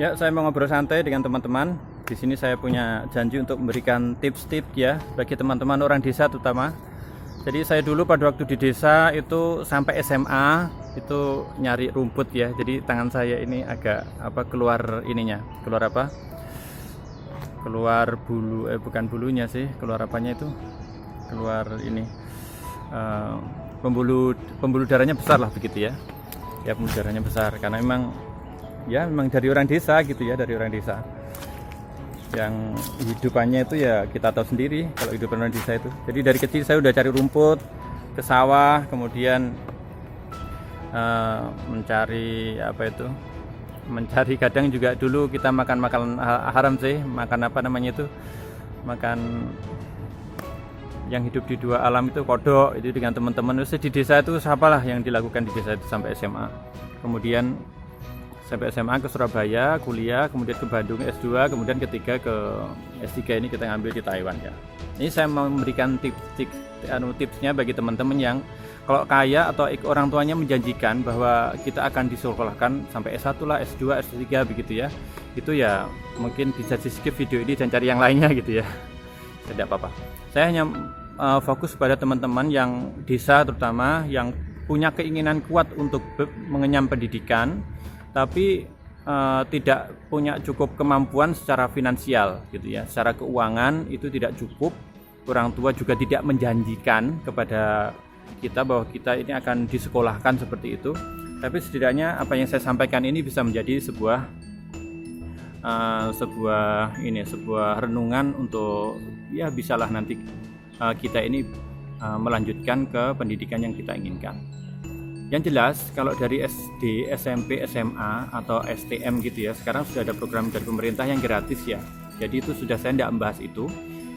Ya, saya mau ngobrol santai dengan teman-teman. Di sini saya punya janji untuk memberikan tips-tips ya bagi teman-teman orang desa terutama. Jadi saya dulu pada waktu di desa itu sampai SMA itu nyari rumput ya. Jadi tangan saya ini agak keluar ininya, keluar apa? Keluar bulu, bukan bulunya sih, keluar apanya itu? Keluar ini pembuluh darahnya besar lah begitu ya. Ya, pembuluh darahnya besar karena memang dari orang desa gitu ya, dari orang desa yang hidupannya itu ya kita tahu sendiri kalau hidup orang desa itu. Jadi dari kecil saya udah cari rumput ke sawah, kemudian mencari kadang juga dulu kita makan makanan haram sih, makan makan yang hidup di dua alam itu kodok itu dengan teman-teman. Terus di desa itu apalah yang dilakukan di desa itu sampai SMA. Kemudian sampai SMA ke Surabaya, kuliah, kemudian ke Bandung S2, kemudian ketiga ke S3 ini kita ngambil di Taiwan ya. Ini saya mau memberikan tipsnya bagi teman-teman yang kalau kaya atau orang tuanya menjanjikan bahwa kita akan disekolahkan sampai S1 lah, S2, S3 begitu ya. Itu ya mungkin bisa di skip video ini dan cari yang lainnya gitu ya. Tidak apa-apa. Saya hanya fokus pada teman-teman yang desa terutama yang punya keinginan kuat untuk mengenyam pendidikan tapi tidak punya cukup kemampuan secara finansial gitu ya, secara keuangan itu tidak cukup, orang tua juga tidak menjanjikan kepada kita bahwa kita ini akan disekolahkan seperti itu, tapi setidaknya apa yang saya sampaikan ini bisa menjadi sebuah renungan untuk ya bisalah nanti kita ini melanjutkan ke pendidikan yang kita inginkan. Yang jelas kalau dari SD, SMP, SMA atau STM gitu ya, sekarang sudah ada program dari pemerintah yang gratis ya. Jadi itu sudah saya tidak membahas itu.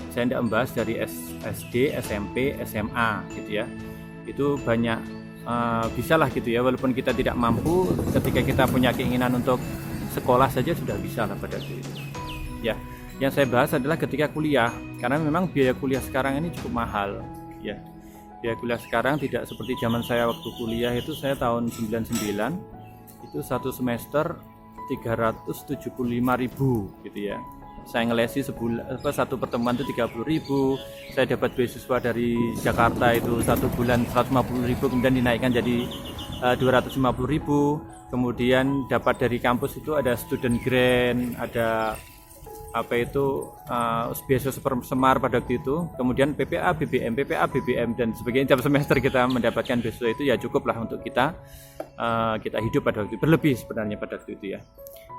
Saya tidak membahas dari SD, SMP, SMA gitu ya. Itu banyak bisalah gitu ya, walaupun kita tidak mampu, ketika kita punya keinginan untuk sekolah saja sudah bisa lah pada itu. Ya, yang saya bahas adalah ketika kuliah, karena memang biaya kuliah sekarang ini cukup mahal ya. Biaya kuliah sekarang tidak seperti zaman saya waktu kuliah itu, saya tahun 99 itu satu semester 375.000 gitu ya. Saya ngelesi satu pertemuan itu 30.000. Saya dapat beasiswa dari Jakarta itu satu bulan 150.000, kemudian dinaikkan jadi 250.000. Kemudian dapat dari kampus itu ada student grant, ada beasiswa semar pada waktu itu, kemudian PPA BBM dan sebagainya. Tiap semester kita mendapatkan beasiswa itu ya cukuplah untuk kita hidup pada waktu itu, berlebih sebenarnya pada waktu itu ya.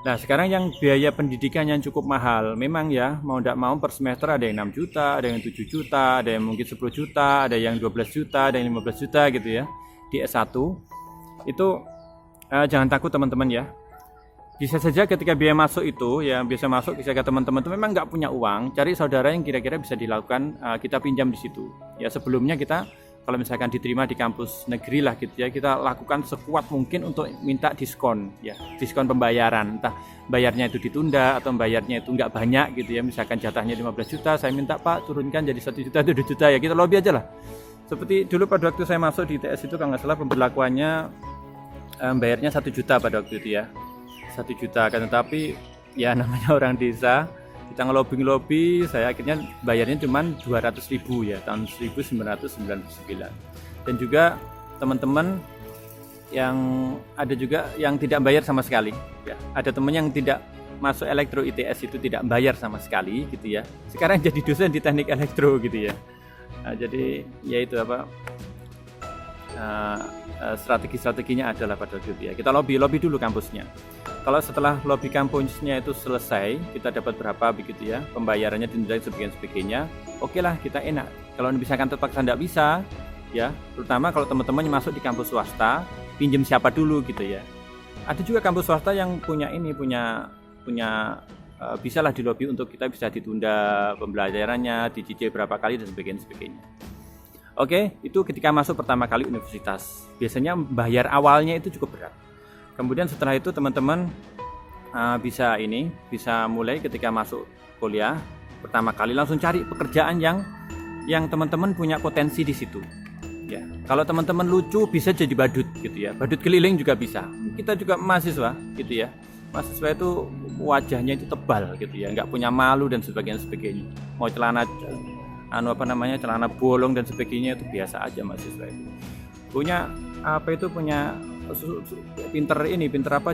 Nah sekarang yang biaya pendidikan yang cukup mahal, memang ya mau tidak mau per semester ada yang 6 juta, ada yang 7 juta, ada yang mungkin 10 juta, ada yang 12 juta, ada yang 15 juta gitu ya di S1 itu. Jangan takut teman-teman ya. Bisa saja ketika biaya masuk itu ya, bisa masuk ketika teman-teman itu memang nggak punya uang, cari saudara yang kira-kira bisa dilakukan, kita pinjam di situ ya. Sebelumnya kita kalau misalkan diterima di kampus negeri lah gitu ya, kita lakukan sekuat mungkin untuk minta diskon ya, diskon pembayaran, entah bayarnya itu ditunda atau bayarnya itu nggak banyak gitu ya. Misalkan jatahnya 15 juta, saya minta Pak turunkan jadi 1 juta, 2 juta ya, kita lobby aja lah. Seperti dulu pada waktu saya masuk di ITS itu kalau nggak salah pemberlakuannya bayarnya 1 juta pada waktu itu ya, 1 juta kan. Tetapi ya namanya orang desa, kita ngelobi, saya akhirnya bayarnya cuma 200.000 ya tahun 1999. Dan juga teman-teman yang ada juga yang tidak bayar sama sekali ya. Ada teman yang tidak masuk elektro ITS itu tidak bayar sama sekali gitu ya, sekarang jadi dosen di teknik elektro gitu ya. Nah, jadi ya itu strategi-strateginya adalah pada waktu itu ya, kita lobby dulu kampusnya. Kalau setelah lobby kampusnya itu selesai, kita dapat berapa begitu ya, pembayarannya dan sebagainya, oke lah kita enak. Kalau misalkan terpaksa tidak bisa ya, terutama kalau teman-teman masuk di kampus swasta, pinjam siapa dulu gitu ya. Ada juga kampus swasta yang punya bisalah di lobby untuk kita bisa ditunda pembelajarannya, dicicil berapa kali dan sebagainya. Oke, itu ketika masuk pertama kali universitas. Biasanya bayar awalnya itu cukup berat. Kemudian setelah itu teman-teman bisa mulai ketika masuk kuliah pertama kali langsung cari pekerjaan yang teman-teman punya potensi di situ. Ya, kalau teman-teman lucu bisa jadi badut gitu ya. Badut keliling juga bisa. Kita juga mahasiswa gitu ya. Mahasiswa itu wajahnya itu tebal gitu ya, nggak punya malu dan sebagainya. Mau celana celana bolong dan sebagainya itu biasa aja mahasiswa itu. Punya pinter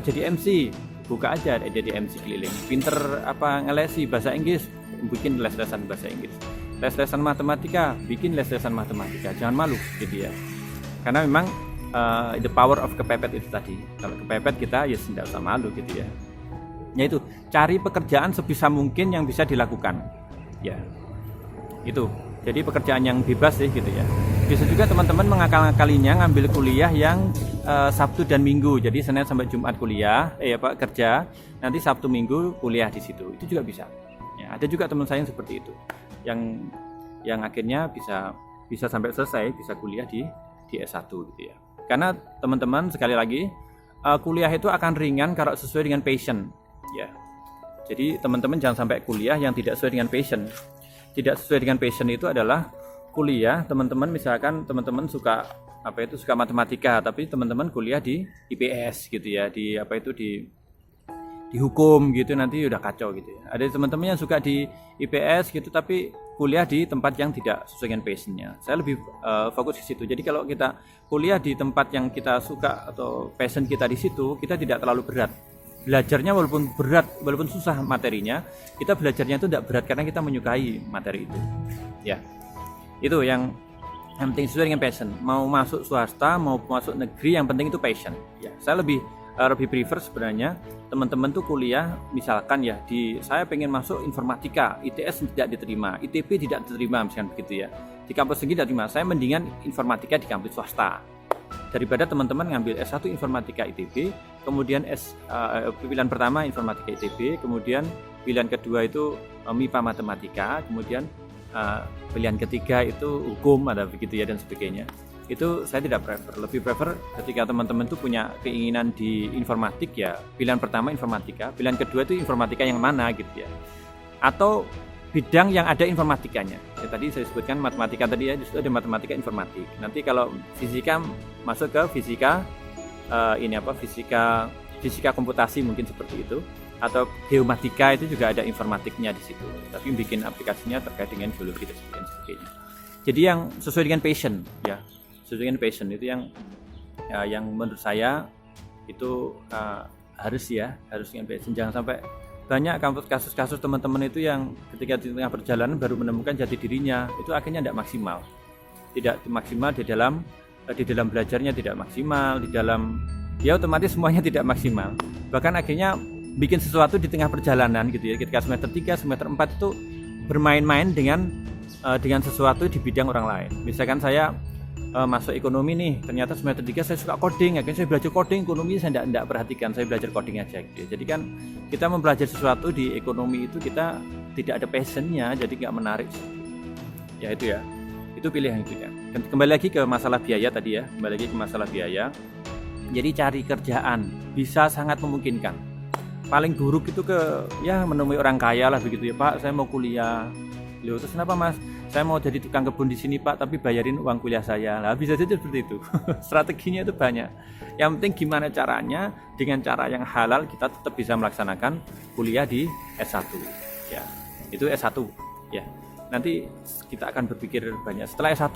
jadi MC, buka aja jadi MC keliling. Pinter ngelesi bahasa Inggris, bikin les-lesan bahasa Inggris. Les-lesan matematika, bikin les-lesan matematika. Jangan malu gitu ya. Karena memang the power of kepepet itu tadi. Kalau kepepet kita ya tidak usah malu gitu ya. Yaitu cari pekerjaan sebisa mungkin yang bisa dilakukan. Ya. Itu. Jadi pekerjaan yang bebas sih gitu ya. Bisa juga teman-teman mengakal-akalinya ngambil kuliah yang Sabtu dan Minggu. Jadi Senin sampai Jumat kuliah, kerja. Nanti Sabtu Minggu kuliah di situ. Itu juga bisa. Ya, ada juga teman saya yang seperti itu. Yang akhirnya bisa sampai selesai, bisa kuliah di S1 gitu ya. Karena teman-teman sekali lagi kuliah itu akan ringan kalau sesuai dengan passion ya. Jadi teman-teman jangan sampai kuliah yang tidak sesuai dengan passion. Tidak sesuai dengan passion itu adalah kuliah teman-teman, misalkan teman-teman suka matematika, tapi teman-teman kuliah di IPS gitu ya, di hukum gitu, nanti udah kacau gitu ya. Ada teman-teman yang suka di IPS gitu tapi kuliah di tempat yang tidak sesuai dengan passionnya. Saya lebih fokus ke situ. Jadi kalau kita kuliah di tempat yang kita suka atau passion kita di situ, kita tidak terlalu berat. Belajarnya walaupun berat, walaupun susah materinya, kita belajarnya itu tidak berat karena kita menyukai materi itu. Ya. Itu yang penting sesuai dengan passion. Mau masuk swasta, mau masuk negeri, yang penting itu passion. Ya, saya lebih prefer sebenarnya teman-teman tuh kuliah, misalkan ya saya pengen masuk informatika, ITS tidak diterima, ITB tidak diterima misalkan begitu ya. Di kampus segini tidak diterima, saya mendingan informatika di kampus swasta. Daripada teman-teman ngambil S1 informatika ITB, kemudian pilihan pertama informatika ITB, kemudian pilihan kedua itu MIPA matematika, kemudian pilihan ketiga itu hukum ada begitu ya dan sebagainya. Itu saya tidak lebih prefer ketika teman-teman itu punya keinginan di informatik ya, pilihan pertama informatika, pilihan kedua itu informatika yang mana gitu ya, atau bidang yang ada informatikanya ya, tadi saya sebutkan matematika tadi ya, justru ada matematika informatik. Nanti kalau fisika masuk ke fisika fisika komputasi mungkin seperti itu, atau geomatika itu juga ada informatiknya di situ, tapi bikin aplikasinya terkait dengan geologi dan sebagainya. Jadi yang sesuai dengan passion ya, sesuai dengan passion itu yang menurut saya itu harus dengan passion. Jangan sampai banyak kasus-kasus teman-teman itu yang ketika di tengah perjalanan baru menemukan jati dirinya, itu akhirnya tidak maksimal di dalam belajarnya, tidak maksimal di dalam otomatis semuanya tidak maksimal, bahkan akhirnya bikin sesuatu di tengah perjalanan gitu ya. Ketika semester 3, semester 4 itu bermain-main dengan sesuatu di bidang orang lain. Misalkan saya masuk ekonomi nih, ternyata semester 3 saya suka coding, akhirnya saya belajar coding, ekonomi saya tidak perhatikan, saya belajar coding aja gitu ya. Jadi kan kita mempelajari sesuatu di ekonomi itu kita tidak ada passionnya, jadi nggak menarik ya. Itu pilihan itu ya. Kembali lagi ke masalah biaya tadi ya, jadi cari kerjaan bisa sangat memungkinkan. Paling buruk itu menemui orang kaya lah begitu ya, Pak saya mau kuliah, loh terus kenapa Mas? Saya mau jadi tukang kebun di sini Pak, tapi bayarin uang kuliah saya. Lah bisa saja seperti itu. Strateginya itu banyak. Yang penting gimana caranya, dengan cara yang halal kita tetap bisa melaksanakan kuliah di S1. Ya, itu S1. Ya, nanti kita akan berpikir banyak. Setelah S1,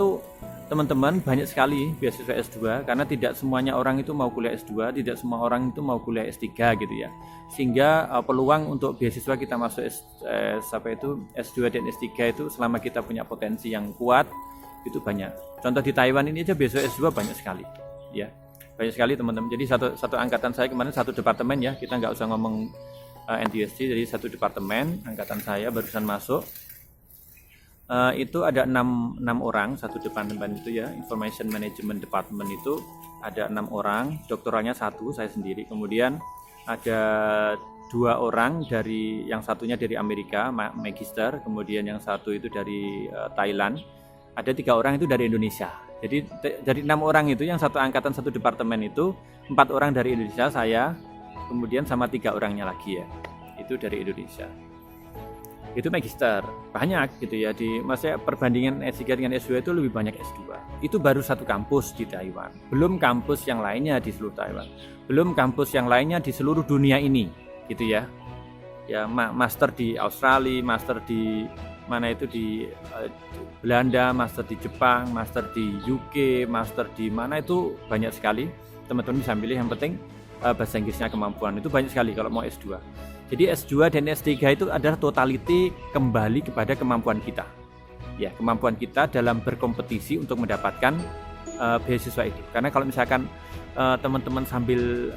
teman-teman banyak sekali beasiswa S2, karena tidak semuanya orang itu mau kuliah S2, tidak semua orang itu mau kuliah S3 gitu ya. Sehingga peluang untuk beasiswa kita masuk S2 dan S3 itu selama kita punya potensi yang kuat itu banyak. Contoh di Taiwan ini aja beasiswa S2 banyak sekali ya. Banyak sekali teman-teman. Jadi satu angkatan saya kemarin satu departemen ya, kita nggak usah ngomong NTSC, jadi satu departemen angkatan saya barusan masuk. Itu ada 6 orang satu departemen itu ya, Information Management Department itu ada 6 orang, doktoralnya 1 saya sendiri, kemudian ada 2 orang yang satunya dari Amerika magister, kemudian yang satu itu dari Thailand, ada 3 orang itu dari Indonesia. Jadi dari 6 orang itu yang satu angkatan satu departemen itu 4 orang dari Indonesia, saya kemudian sama 3 orangnya lagi ya, itu dari Indonesia. Itu magister banyak gitu ya, maksudnya perbandingan S3 dengan S2 itu lebih banyak S2. Itu baru satu kampus di Taiwan, belum kampus yang lainnya di seluruh Taiwan, belum kampus yang lainnya di seluruh dunia ini gitu ya. ya master di Australia, master di mana itu di Belanda, master di Jepang, master di UK, master di mana itu banyak sekali. Teman-teman bisa pilih, yang penting bahasa Inggrisnya kemampuan, itu banyak sekali kalau mau S2. Jadi S2 dan S3 itu adalah totality kembali kepada kemampuan kita. Ya, kemampuan kita dalam berkompetisi untuk mendapatkan beasiswa itu. Karena kalau misalkan teman-teman sambil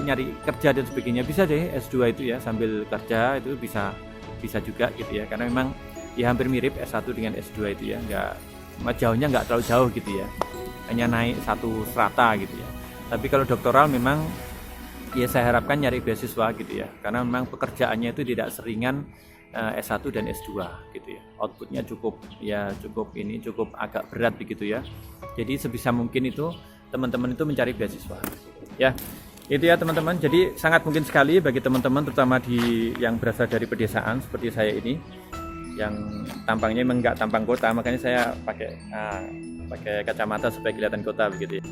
nyari kerja dan sebagainya, bisa deh S2 itu ya, sambil kerja itu bisa juga gitu ya. Karena memang ya hampir mirip S1 dengan S2 itu ya, jauhnya nggak terlalu jauh gitu ya, hanya naik satu strata gitu ya. Tapi kalau doktoral memang ya saya harapkan nyari beasiswa gitu ya, karena memang pekerjaannya itu tidak seringan S1 dan S2 gitu ya. Outputnya cukup agak berat begitu ya. Jadi sebisa mungkin itu teman-teman itu mencari beasiswa ya. Itu ya teman-teman. Jadi sangat mungkin sekali bagi teman-teman, terutama yang berasal dari pedesaan seperti saya ini, yang tampangnya memang nggak tampang kota, makanya saya pakai kacamata supaya kelihatan kota begitu ya.